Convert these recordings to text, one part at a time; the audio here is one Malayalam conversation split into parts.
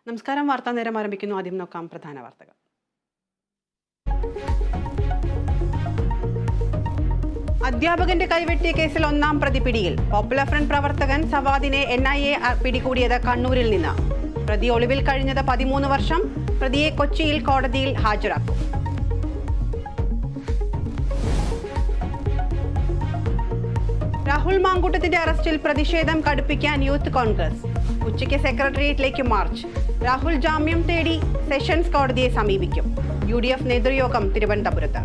നമസ്കാരം. വാർത്താ നേരം ആരംഭിക്കുന്നു. ആദ്യം നോക്കാം പ്രധാന വാർത്തകൾ. അധ്യാപകന്റെ കൈവെട്ടിയ കേസിൽ ഒന്നാം പ്രതി പിടിയിൽ. പോപ്പുലർ ഫ്രണ്ട് പ്രവർത്തകൻ സവാദിനെ NIA പിടികൂടിയത് കണ്ണൂരിൽ നിന്ന്. പ്രതി ഒളിവിൽ കഴിഞ്ഞത് 13 വർഷം. പ്രതിയെ കൊച്ചിയിൽ കോടതിയിൽ ഹാജരാക്കും. രാഹുൽ മാങ്കൂട്ടത്തിന്റെ അറസ്റ്റിൽ പ്രതിഷേധം കടുപ്പിക്കാൻ യൂത്ത് കോൺഗ്രസ്. ഉച്ചയ്ക്ക് സെക്രട്ടേറിയറ്റിലേക്ക് മാർച്ച്. രാഹുൽ ജാമ്യം തേടി സെഷൻസ് കോടതിയെ സമീപിക്കും. UDF നേതൃയോഗം തിരുവനന്തപുരത്ത്.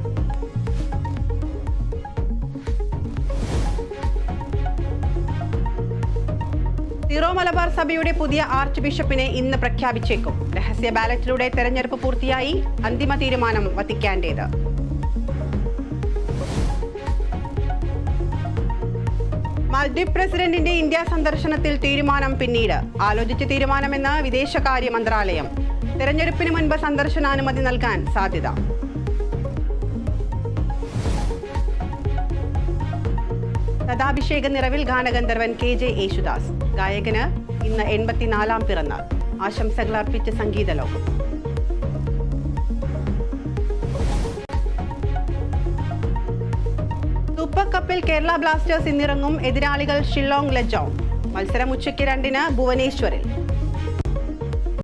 സിറോ മലബാർ സഭയുടെ പുതിയ ആർച്ച് ബിഷപ്പിനെ ഇന്ന് പ്രഖ്യാപിച്ചേക്കും. രഹസ്യ ബാലറ്റിലൂടെ തെരഞ്ഞെടുപ്പ് പൂർത്തിയായി. അന്തിമ തീരുമാനം വത്തിക്കാന്റേത്. മാൽദ്വീപ് പ്രസിഡന്റിന്റെ ഇന്ത്യ സന്ദർശനത്തിൽ തീരുമാനം പിന്നീട്. ആലോചിച്ച തീരുമാനമെന്ന് വിദേശകാര്യ മന്ത്രാലയം. തെരഞ്ഞെടുപ്പിന് മുൻപ് സന്ദർശനാനുമതി നൽകാൻ സാധ്യത. കഥാഭിഷേക നിറവിൽ ഗാനഗന്ധർവൻ KJ യേശുദാസ്. ഗായകന് ഇന്ന് 84-ാം പിറന്നാൾ. ആശംസകൾ അർപ്പിച്ച സംഗീത ലോകം. സൂപ്പർ കപ്പിൽ കേരള ബ്ലാസ്റ്റേഴ്സ് ഇന്നിറങ്ങും. എതിരാളികൾ ഷില്ലോങ് ലജോങ്. മത്സരം ഉച്ചയ്ക്ക് 2-ന് ഭുവനേശ്വറിൽ.